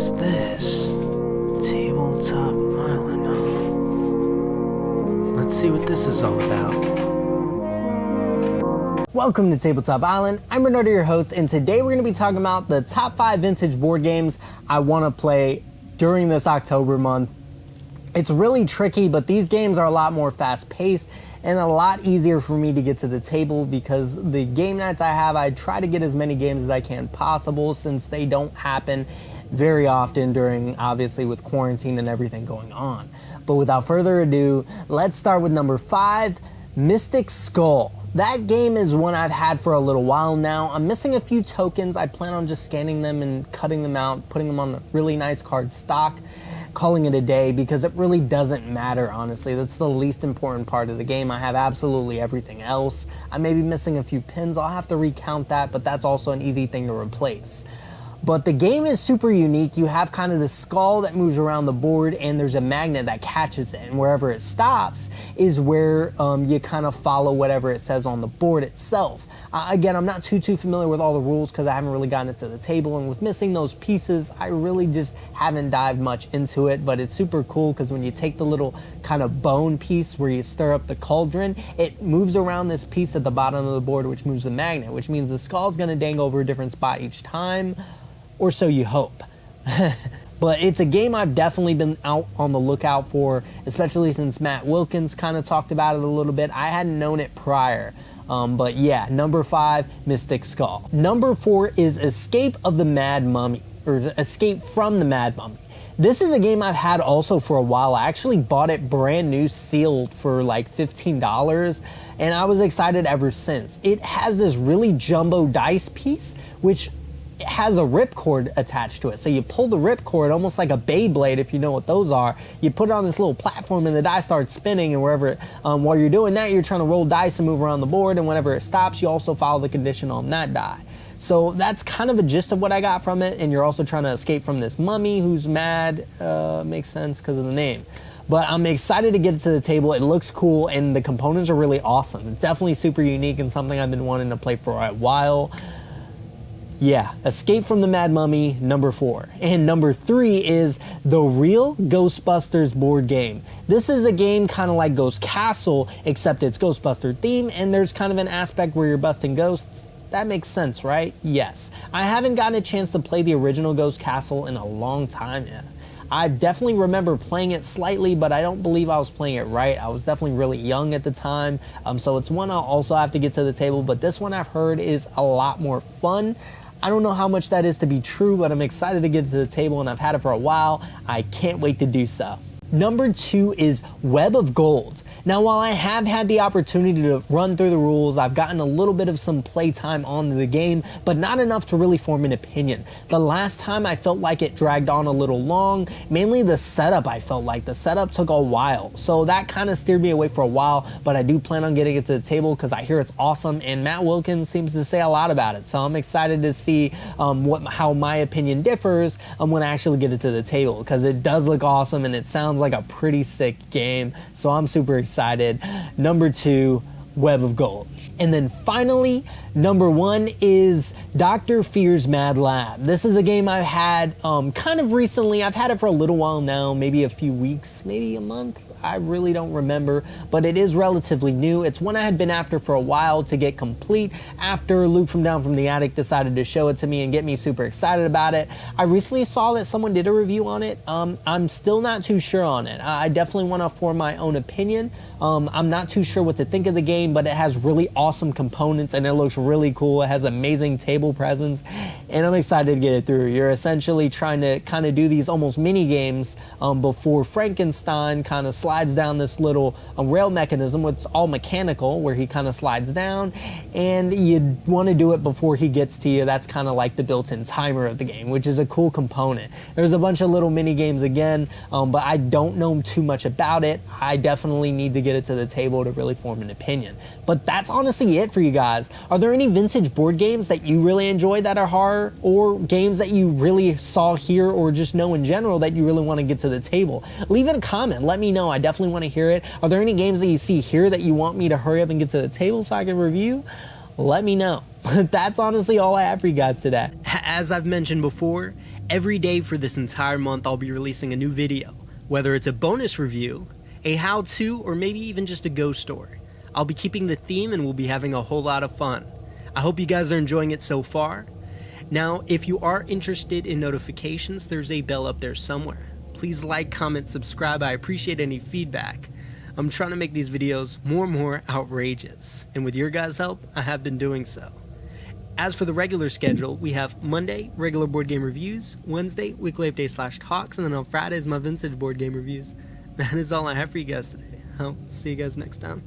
What's this? Tabletop Island, huh? Let's see what this is all about. Welcome to Tabletop Island. I'm Bernardo, your host, and today we're going to be talking about the top 5 vintage board games I want to play during this October month. It's really tricky, but these games are a lot more fast-paced and a lot easier for me to get to the table because the game nights I have, I try to get as many games as I can possible since they don't happen very often during, obviously, with quarantine and everything going on. But without further ado, let's start with number 5, Mystic Skull. That game is one I've had for a little while now. I'm missing a few tokens. I plan on just scanning them and cutting them out, putting them on a really nice card stock, calling it a day, because it really doesn't matter, honestly. That's the least important part of the game. I have absolutely everything else. I may be missing a few pins. I'll have to recount that, but that's also an easy thing to replace. But the game is super unique. You have kind of the skull that moves around the board, and there's a magnet that catches it, and wherever it stops is where you kind of follow whatever it says on the board itself. Again, I'm not too familiar with all the rules because I haven't really gotten it to the table, and with missing those pieces, I really just haven't dived much into it, but it's super cool because when you take the little kind of bone piece where you stir up the cauldron, it moves around this piece at the bottom of the board, which moves the magnet, which means the skull's going to dangle over a different spot each time, or so you hope. But it's a game I've definitely been out on the lookout for, especially since Matt Wilkins kind of talked about it a little bit. I hadn't known it prior. But yeah, number 5, Mystic Skull. Number 4 is Escape of the Mad Mummy, or Escape from the Mad Mummy. This is a game I've had also for a while. I actually bought it brand new sealed for like $15, and I was excited ever since. It has this really jumbo dice piece, which has a ripcord attached to it. So you pull the ripcord, almost like a Beyblade, if you know what those are. You put it on this little platform and the die starts spinning, and wherever while you're doing that, you're trying to roll dice and move around the board, and whenever it stops, you also follow the condition on that die. So that's kind of a gist of what I got from it, and you're also trying to escape from this mummy who's mad. Makes sense because of the name. But I'm excited to get it to the table. It looks cool, and the components are really awesome. It's definitely super unique and something I've been wanting to play for a while. Yeah, Escape from the Mad Mummy, number 4. And number 3 is the Real Ghostbusters board game. This is a game kind of like Ghost Castle, except it's Ghostbuster theme, and there's kind of an aspect where you're busting ghosts. That makes sense, right? Yes. I haven't gotten a chance to play the original Ghost Castle in a long time yet. I definitely remember playing it slightly, but I don't believe I was playing it right. I was definitely really young at the time, so it's one I'll also have to get to the table, but this one I've heard is a lot more fun. I don't know how much that is to be true, but I'm excited to get to the table, and I've had it for a while. I can't wait to do so. Number 2 is Web of Gold. Now, while I have had the opportunity to run through the rules, I've gotten a little bit of some playtime on the game, but not enough to really form an opinion. The last time I felt like it dragged on a little long, mainly the setup I felt like. The setup took a while, so that kind of steered me away for a while, but I do plan on getting it to the table because I hear it's awesome, and Matt Wilkins seems to say a lot about it, so I'm excited to see how my opinion differs when I actually get it to the table, because it does look awesome, and it sounds like a pretty sick game, so I'm super excited. Number 2, Web of Gold. And then finally, number 1 is Dr. Fear's Mad Lab. This is a game I've had kind of recently. I've had it for a little while now, maybe a few weeks, maybe a month. I really don't remember, but it is relatively new. It's one I had been after for a while to get complete after Luke from Down from the Attic decided to show it to me and get me super excited about it. I recently saw that someone did a review on it. I'm still not too sure on it. I definitely want to form my own opinion. I'm not too sure what to think of the game, but it has really awesome components and it looks really cool. It has amazing table presence, and I'm excited to get it through. You're essentially trying to kind of do these almost mini games before Frankenstein kind of slides down this little rail mechanism. It's all mechanical, where he kind of slides down, and you want to do it before he gets to you. That's kind of like the built-in timer of the game, which is a cool component. There's a bunch of little mini games again, but I don't know too much about it. I definitely need to get it to the table to really form an opinion. But that's honestly it for you guys. Are there any vintage board games that you really enjoy that are horror, or games that you really saw here or just know in general that you really want to get to the table? Leave it a comment. Let me know. I definitely want to hear it. Are there any games that you see here that you want me to hurry up and get to the table so I can review? Let me know. But that's honestly all I have for you guys today. As I've mentioned before, every day for this entire month I'll be releasing a new video, whether it's a bonus review, a how-to, or maybe even just a ghost story. I'll be keeping the theme and we'll be having a whole lot of fun. I hope you guys are enjoying it so far. Now, if you are interested in notifications, there's a bell up there somewhere. Please like, comment, subscribe. I appreciate any feedback. I'm trying to make these videos more and more outrageous, and with your guys' help, I have been doing so. As for the regular schedule, we have Monday, regular board game reviews, Wednesday, weekly update / talks, and then on Fridays, my vintage board game reviews. That is all I have for you guys today. I'll see you guys next time.